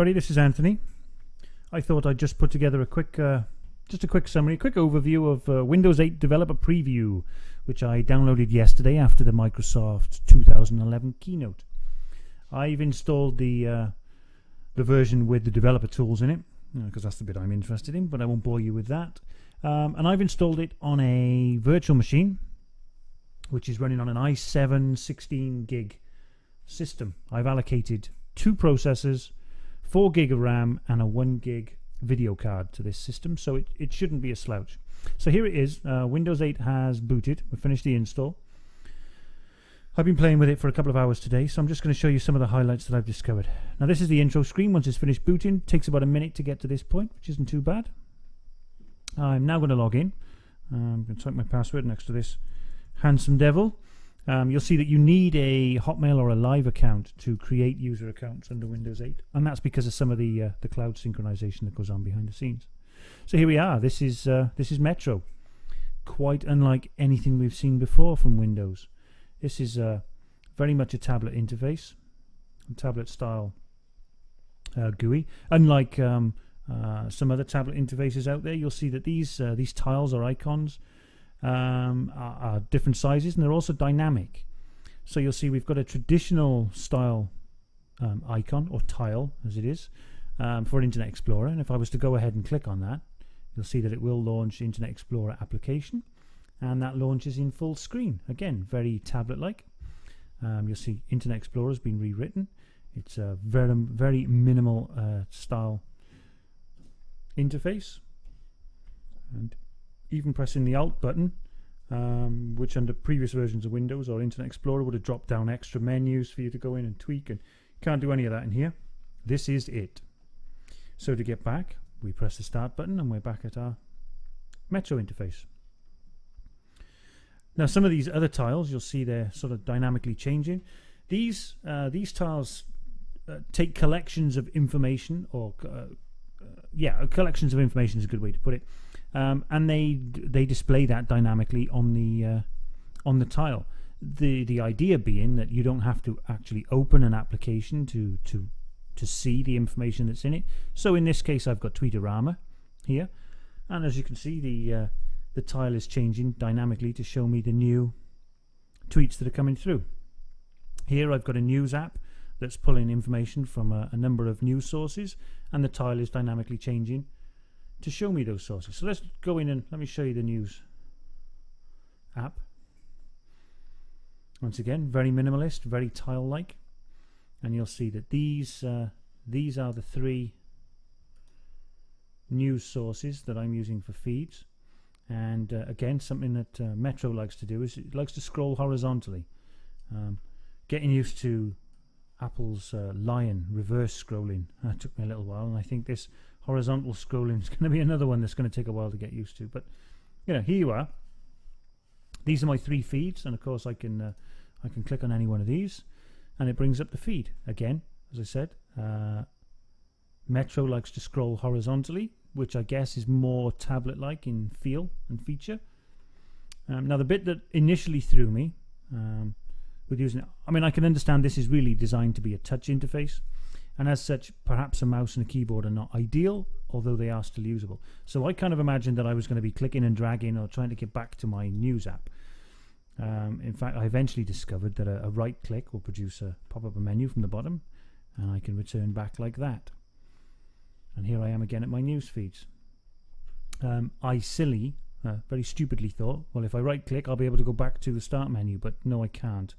Everybody, this is Anthony. I thought I'd just put together a quick summary, a quick overview of Windows 8 Developer Preview, which I downloaded yesterday after the Microsoft 2011 keynote. I've installed the version with the developer tools in it, because that's the bit I'm interested in, but I won't bore you with that. And I've installed it on a virtual machine, which is running on an i7 16 gig system. I've allocated 2 processors, 4 gig of RAM and a 1 gig video card to this system, so it shouldn't be a slouch. So here it is. Windows 8 has booted. We've finished the install. I've been playing with it for a couple of hours today, so I'm just going to show you some of the highlights that I've discovered. Now this is the intro screen. Once it's finished booting, it takes about a minute to get to this point, which isn't too bad. I'm now going to log in. I'm going to type my password next to this handsome devil. You'll see that you need a Hotmail or a Live account to create user accounts under Windows 8, and that's because of some of the cloud synchronization that goes on behind the scenes. So here we are. This is Metro, quite unlike anything we've seen before from Windows. This is very much a tablet interface, a tablet style GUI. Unlike some other tablet interfaces out there, you'll see that these tiles or icons are different sizes, and they're also dynamic. So you'll see we've got a traditional style icon, or tile as it is, for Internet Explorer, and if I was to go ahead and click on that, you'll see that it will launch Internet Explorer application, and that launches in full screen. Again, very tablet-like. You'll see Internet Explorer has been rewritten. It's a very minimal style interface, and even pressing the Alt button, which under previous versions of Windows or Internet Explorer would have dropped down extra menus for you to go in and tweak, and can't do any of that in here. This is it. So to get back, we press the Start button and we're back at our Metro interface. Now some of these other tiles, you'll see they're sort of dynamically changing. These tiles take collections of information, or collections of information is a good way to put it. And they display that dynamically on the tile. The idea being that you don't have to actually open an application to see the information that's in it. So in this case, I've got Tweetorama here, and as you can see, the tile is changing dynamically to show me the new tweets that are coming through. Here I've got a news app that's pulling information from a number of news sources, and the tile is dynamically changing to show me those sources. So let's go in and let me show you the news app. Once again, very minimalist, very tile-like, and you'll see that these are the 3 news sources that I'm using for feeds. And again, something that Metro likes to do is it likes to scroll horizontally. Getting used to Apple's Lion reverse scrolling took me a little while, and I think this horizontal scrolling is going to be another one that's going to take a while to get used to. But you know, here you are. These are my 3 feeds, and of course I can click on any one of these and it brings up the feed. Again, as I said, Metro likes to scroll horizontally, which I guess is more tablet-like in feel and feature. Now the bit that initially threw me with using it, I mean, I can understand this is really designed to be a touch interface, and as such, perhaps a mouse and a keyboard are not ideal, although they are still usable. So I kind of imagined that I was going to be clicking and dragging or trying to get back to my news app. In fact, I eventually discovered that a right click will produce a pop-up menu from the bottom, and I can return back like that. And here I am again at my news feeds. I very stupidly thought, well, if I right click, I'll be able to go back to the start menu, but no, I can't.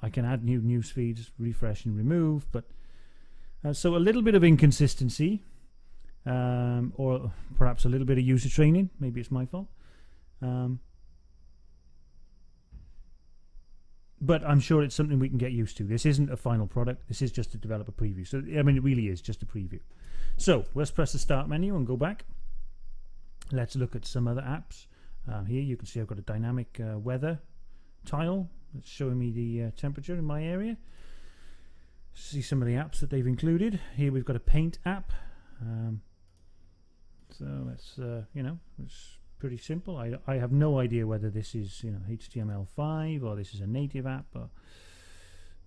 I can add new news feeds, refresh and remove, but so a little bit of inconsistency, or perhaps a little bit of user training. Maybe it's my fault. But I'm sure it's something we can get used to. This isn't a final product. This is just a developer preview. So, I mean, it really is just a preview. So let's press the Start menu and go back. Let's look at some other apps. Here you can see I've got a dynamic weather tile that's showing me the temperature in my area. See some of the apps that they've included. Here we've got a Paint app. So that's, it's pretty simple. I have no idea whether this is HTML5 or this is a native app, or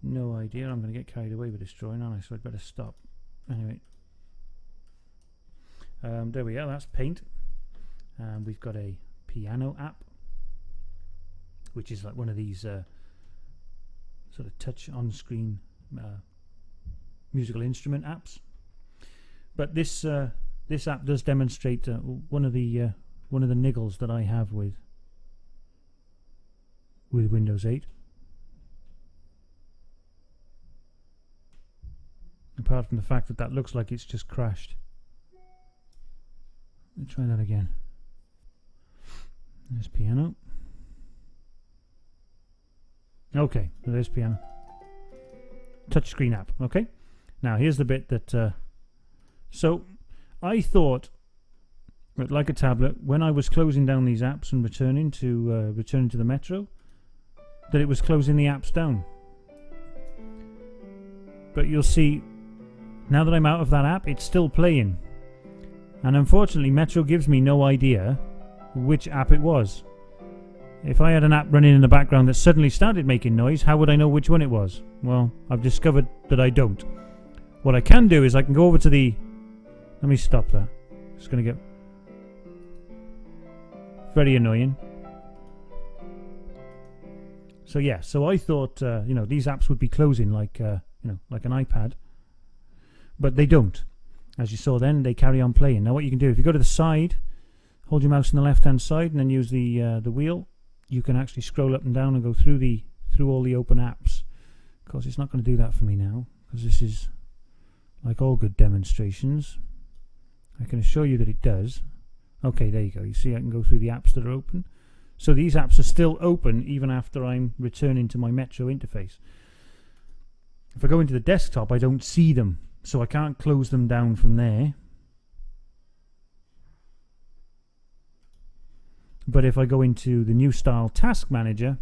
no idea. I'm going to get carried away with this drawing, aren't I? So I'd better stop. Anyway, there we are. That's Paint. We've got a piano app, which is like one of these sort of touch on-screen musical instrument apps. But this this app does demonstrate one of the niggles that I have with Windows 8. Apart from the fact that that looks like it's just crashed. Let's try that again. There's piano. Okay, so there's piano. Touchscreen app. Okay. Now here's the bit that. So I thought that, like a tablet, when I was closing down these apps and returning to the Metro, that it was closing the apps down. But you'll see, now that I'm out of that app, it's still playing. And unfortunately, Metro gives me no idea which app it was. If I had an app running in the background that suddenly started making noise, how would I know which one it was? Well, I've discovered that I don't. What I can do is I can go over to the... Let me stop that. It's going to get very annoying. So yeah, so I thought, you know, these apps would be closing like, you know, like an iPad. But they don't. As you saw then, they carry on playing. Now what you can do, if you go to the side, hold your mouse on the left-hand side and then use the wheel, you can actually scroll up and down and go through all the open apps. Of course, it's not going to do that for me now, because this is like all good demonstrations. I can assure you that it does. Okay, there you go. You see I can go through the apps that are open. So these apps are still open even after I'm returning to my Metro interface. If I go into the desktop, I don't see them, so I can't close them down from there. But if I go into the New Style Task Manager,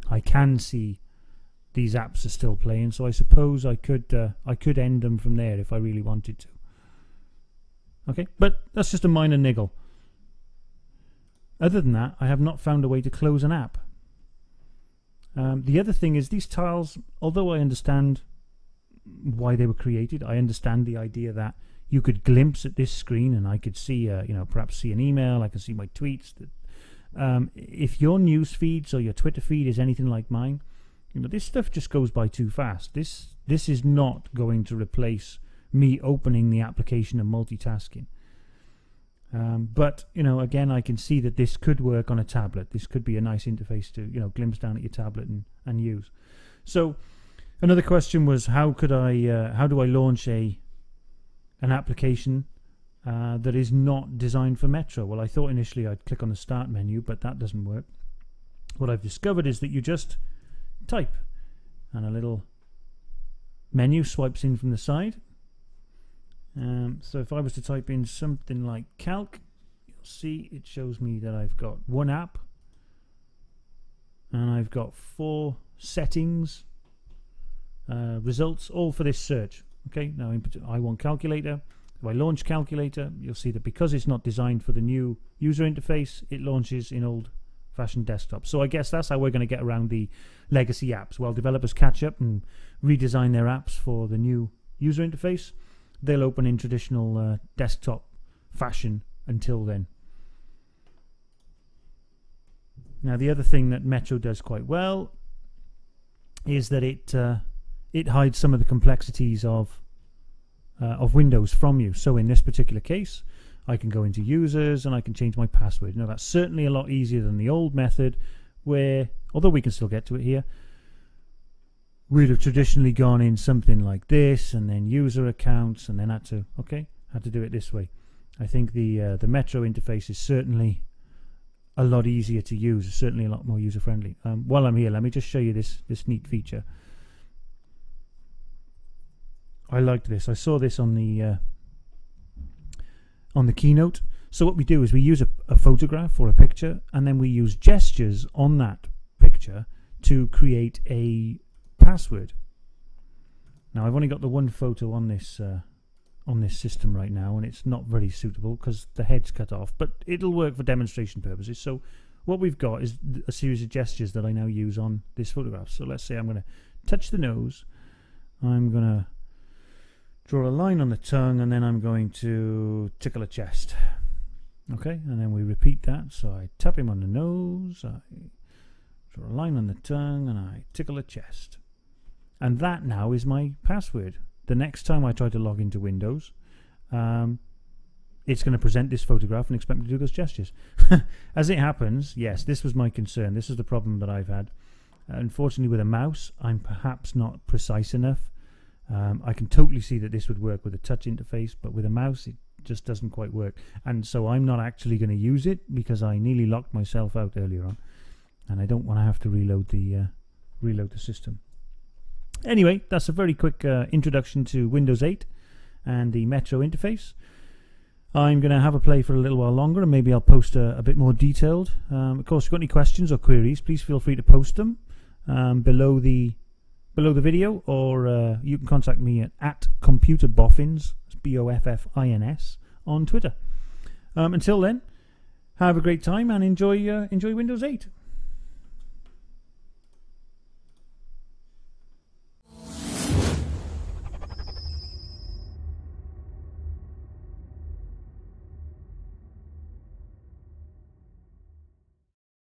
I can see these apps are still playing. So I suppose I could end them from there if I really wanted to. Okay, but that's just a minor niggle. Other than that, I have not found a way to close an app. The other thing is these tiles, although I understand why they were created, I understand the idea that you could glimpse at this screen and I could see, you know, perhaps see an email, I can see my tweets. If your news feeds or your Twitter feed is anything like mine, you know, this stuff just goes by too fast. This is not going to replace me opening the application and multitasking. But, you know, again, I can see that this could work on a tablet. This could be a nice interface to, you know, glimpse down at your tablet and use. So another question was, how do I launch an application that is not designed for Metro? Well, I thought initially I'd click on the Start menu, but that doesn't work. What I've discovered is that you just type, and a little menu swipes in from the side. So if I was to type in something like calc, you'll see it shows me that I've got one app and I've got 4 settings, results, all for this search. Okay, now I want calculator. If I launch calculator, you'll see that because it's not designed for the new user interface, it launches in old-fashioned desktop. So I guess that's how we're going to get around the legacy apps. While developers catch up and redesign their apps for the new user interface, they'll open in traditional desktop fashion until then. Now the other thing that Metro does quite well is that it hides some of the complexities of Windows from you. So in this particular case, I can go into users and I can change my password. Now that's certainly a lot easier than the old method where, although we can still get to it here, we'd have traditionally gone in something like this and then user accounts and then had to do it this way. I think the Metro interface is certainly a lot easier to use, certainly a lot more user friendly. While I'm here, let me just show you this neat feature. I liked this. I saw this on the keynote. So what we do is we use a photograph or a picture, and then we use gestures on that picture to create a password. Now I've only got the one photo on this system right now, and it's not very suitable because the head's cut off, but it'll work for demonstration purposes. So what we've got is a series of gestures that I now use on this photograph. So let's say I'm going to touch the nose, I'm going to draw a line on the tongue, and then I'm going to tickle a chest. Okay, and then we repeat that. So I tap him on the nose, I draw a line on the tongue, and I tickle a chest. And that now is my password. The next time I try to log into Windows, it's going to present this photograph and expect me to do those gestures. As it happens, yes, this was my concern. This is the problem that I've had. Unfortunately, with a mouse, I'm perhaps not precise enough. I can totally see that this would work with a touch interface, but with a mouse, it just doesn't quite work. And so I'm not actually going to use it because I nearly locked myself out earlier on, and I don't want to have to reload the system. Anyway, that's a very quick introduction to Windows 8 and the Metro interface. I'm going to have a play for a little while longer, and maybe I'll post a bit more detailed. Of course, if you've got any questions or queries, please feel free to post them below the video, or you can contact me at computerboffins, BOFFINS, on Twitter. Until then, have a great time and enjoy Windows 8.